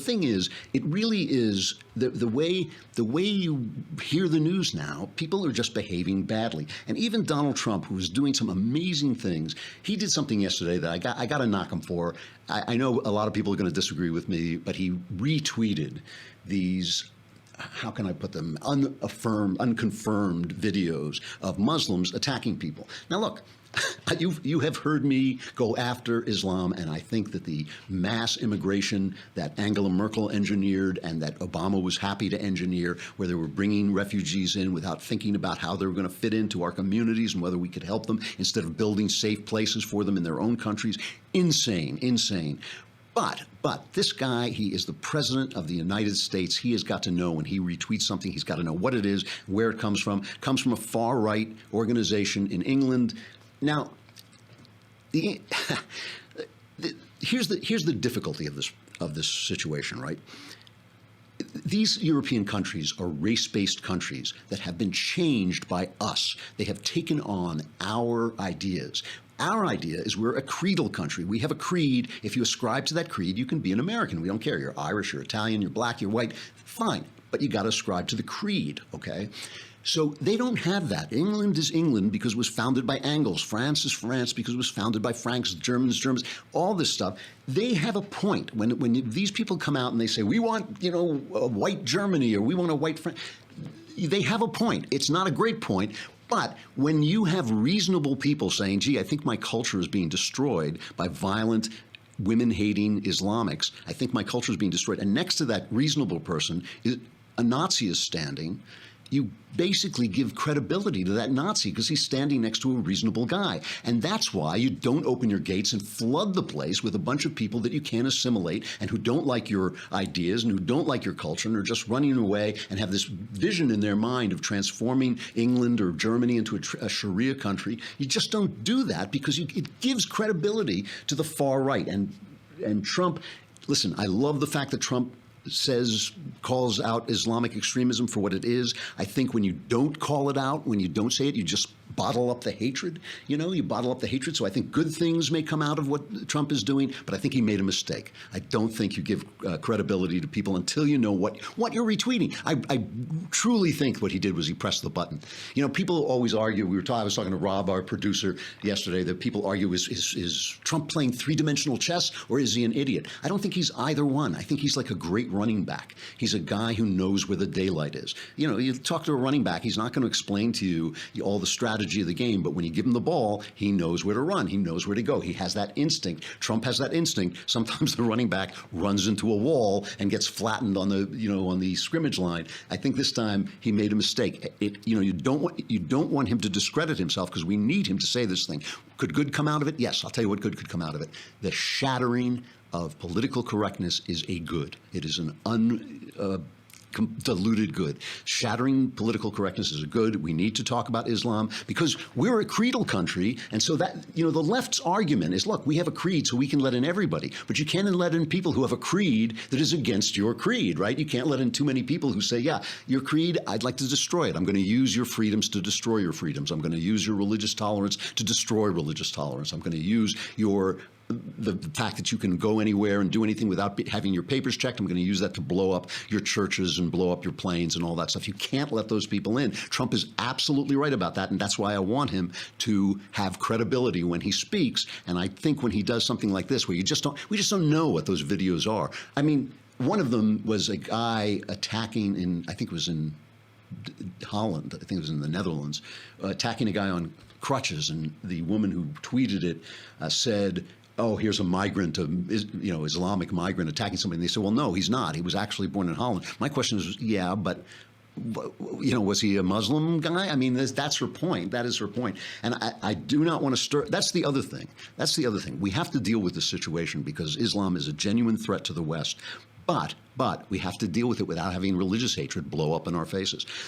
thing is, it really is the way you hear the news now, people are just behaving badly. And even Donald Trump, who is doing some amazing things, he did something yesterday that I got to knock him for. I know a lot of people are going to disagree with me, but he retweeted these, how can I put them, unconfirmed videos of Muslims attacking people. Now look, you have heard me go after Islam, and I think that the mass immigration that Angela Merkel engineered and that Obama was happy to engineer, where they were bringing refugees in without thinking about how they were going to fit into our communities and whether we could help them instead of building safe places for them in their own countries, insane, insane. But this guy, he is the president of the United States. He has got to know when he retweets something, he's got to know what it is, where it comes from. It comes from a far-right organization in England. Now, here's the difficulty of this situation, right? These European countries are race-based countries that have been changed by us. They have taken on our ideas. Our idea is we're a creedal country. We have a creed. If you ascribe to that creed, you can be an American. We don't care. You're Irish, you're Italian, you're black, you're white. Fine. But you got to ascribe to the creed, okay? So they don't have that. England is England because it was founded by Angles. France is France because it was founded by Franks, Germans, all this stuff. They have a point. When these people come out and they say, we want, a white Germany or we want a white France, they have a point. It's not a great point. But when you have reasonable people saying, gee, I think my culture is being destroyed by violent, women-hating Islamics, I think my culture is being destroyed, and next to that reasonable person, a Nazi is standing, you basically give credibility to that Nazi because he's standing next to a reasonable guy. And that's why you don't open your gates and flood the place with a bunch of people that you can't assimilate and who don't like your ideas and who don't like your culture and are just running away and have this vision in their mind of transforming England or Germany into a Sharia country. You just don't do that because it gives credibility to the far right. And Trump, listen, I love the fact that Trump calls out Islamic extremism for what it is. I think when you don't call it out, when you don't say it, you just bottle up the hatred. You bottle up the hatred. So I think good things may come out of what Trump is doing, but I think he made a mistake. I don't think you give credibility to people until you know what you're retweeting. I truly think what he did was he pressed the button. People always argue. I was talking to Rob, our producer, yesterday, that people argue, is Trump playing three-dimensional chess or is he an idiot? I don't think he's either one. I think he's like a great running back. He's a guy who knows where the daylight is. You talk to a running back, he's not going to explain to you all the strategy of the game, but when you give him the ball, he knows where to run. He knows where to go. He has that instinct. Trump has that instinct. Sometimes the running back runs into a wall and gets flattened on the scrimmage line. I think this time he made a mistake. You don't want him to discredit himself because we need him to say this thing. Could good come out of it? Yes, I'll tell you what good could come out of it. The shattering of political correctness is a good. It is an diluted good. Shattering political correctness is a good. We need to talk about Islam because we're a creedal country. And so that, the left's argument is, look, we have a creed so we can let in everybody. But you can't let in people who have a creed that is against your creed, right? You can't let in too many people who say, yeah, your creed, I'd like to destroy it. I'm going to use your freedoms to destroy your freedoms. I'm going to use your religious tolerance to destroy religious tolerance. I'm going to use the fact that you can go anywhere and do anything without having your papers checked. I'm going to use that to blow up your churches and blow up your planes and all that stuff. You can't let those people in. Trump is absolutely right about that, and that's why I want him to have credibility when he speaks. And I think when he does something like this, where we just don't know what those videos are. I mean, one of them was a guy attacking I think it was in Holland, I think it was in the Netherlands, attacking a guy on crutches, and the woman who tweeted it said, oh, here's a migrant, Islamic migrant attacking somebody. And they said, well, no, he's not. He was actually born in Holland. My question is, yeah, but, was he a Muslim guy? I mean, that's her point. That is her point. And I do not want to stir. That's the other thing. We have to deal with this situation because Islam is a genuine threat to the West. But we have to deal with it without having religious hatred blow up in our faces.